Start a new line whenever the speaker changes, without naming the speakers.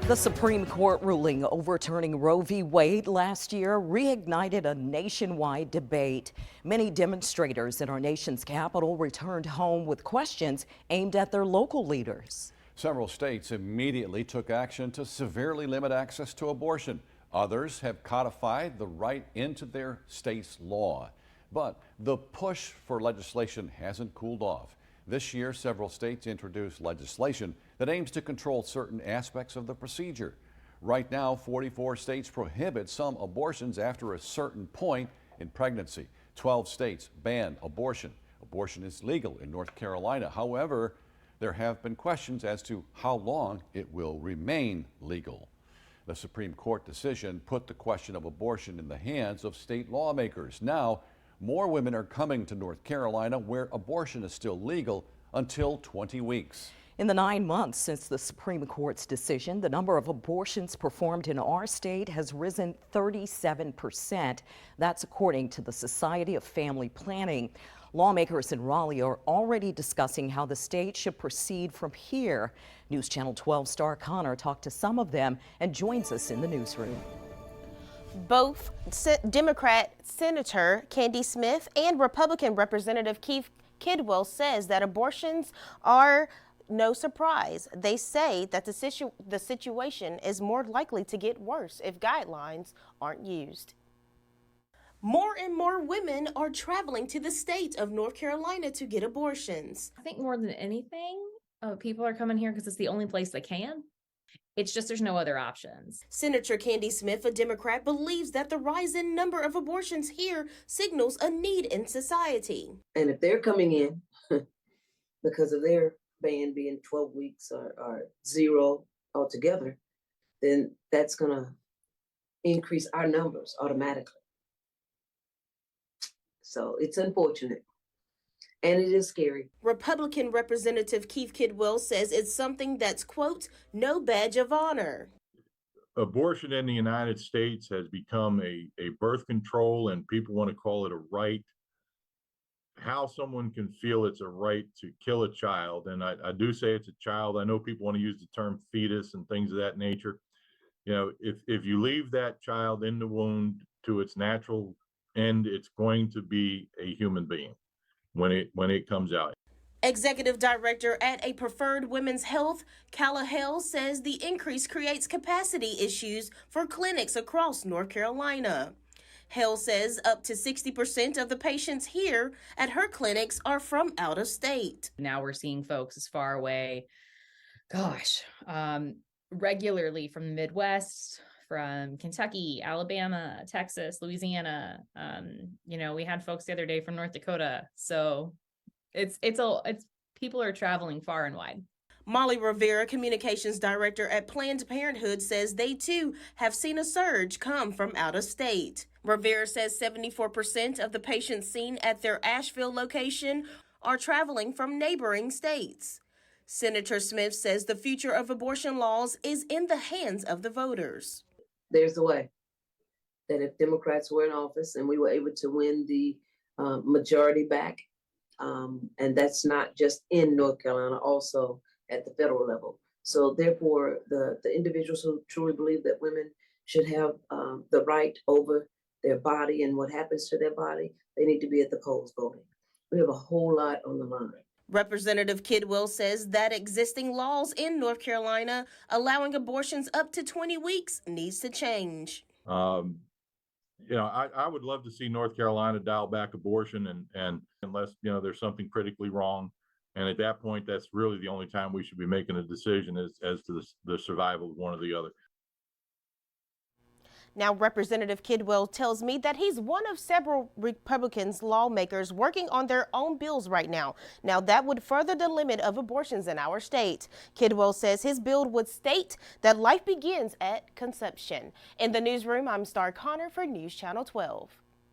The Supreme Court ruling overturning Roe v. Wade last year reignited a nationwide debate. Many demonstrators in our nation's capital returned home with questions aimed at their local leaders.
Several states immediately took action to severely limit access to abortion. Others have codified the right into their state's law. But the push for legislation hasn't cooled off. This year, several states introduced legislation that aims to control certain aspects of the procedure. Right now, 44 states prohibit some abortions after a certain point in pregnancy. 12 states ban abortion. Abortion is legal in North Carolina. However, there have been questions as to how long it will remain legal. The Supreme Court decision put the question of abortion in the hands of state lawmakers. Now, more women are coming to North Carolina, where abortion is still legal until 20 weeks.
In the 9 months since the Supreme Court's decision, the number of abortions performed in our state has risen 37%. That's according to the Society of Family Planning. Lawmakers in Raleigh are already discussing how the state should proceed from here. News Channel 12 star Connor talked to some of them and joins us in the newsroom.
Both Democrat Senator Candy Smith and Republican Representative Keith Kidwell says that abortions are no surprise. They say that the situation is more likely to get worse if guidelines aren't used. More and more women are traveling to the state of North Carolina to get abortions.
I think more than anything, people are coming here because it's the only place they can. It's just there's no other options.
Senator Candy Smith, a Democrat, believes that the rise in number of abortions here signals a need in society.
And if they're coming in because of their ban being 12 weeks or zero altogether, then that's going to increase our numbers automatically. So it's unfortunate. And it is scary.
Republican Representative Keith Kidwell says it's something that's, quote, no badge of honor.
Abortion in the United States has become a birth control, and people want to call it a right. How someone can feel it's a right to kill a child, and I do say it's a child. I know people want to use the term fetus and things of that nature. You know, if you leave that child in the womb to its natural end, it's going to be a human being when it comes out.
Executive Director at A Preferred Women's Health, Kala Hale, says the increase creates capacity issues for clinics across North Carolina. Hale says up to 60% of the patients here at her clinics are from out of state.
Now we're seeing folks as far away, regularly from the Midwest, from Kentucky, Alabama, Texas, Louisiana. We had folks the other day from North Dakota. So it's people are traveling far and wide.
Molly Rivera, Communications Director at Planned Parenthood, says they too have seen a surge come from out of state. Rivera says 74% of the patients seen at their Asheville location are traveling from neighboring states. Senator Smith says the future of abortion laws is in the hands of the voters.
There's a way that if Democrats were in office and we were able to win the majority back, and that's not just in North Carolina, also at the federal level. So therefore, the individuals who truly believe that women should have the right over their body and what happens to their body, they need to be at the polls voting. We have a whole lot on the line.
Representative Kidwell says that existing laws in North Carolina allowing abortions up to 20 weeks needs to change.
I would love to see North Carolina dial back abortion, and unless there's something critically wrong, and at that point, that's really the only time we should be making a decision as to the survival of one or the other.
Now, Representative Kidwell tells me that he's one of several Republicans lawmakers working on their own bills right now. Now, that would further the limit of abortions in our state. Kidwell says his bill would state that life begins at conception. In the newsroom, I'm Star Connor for News Channel 12.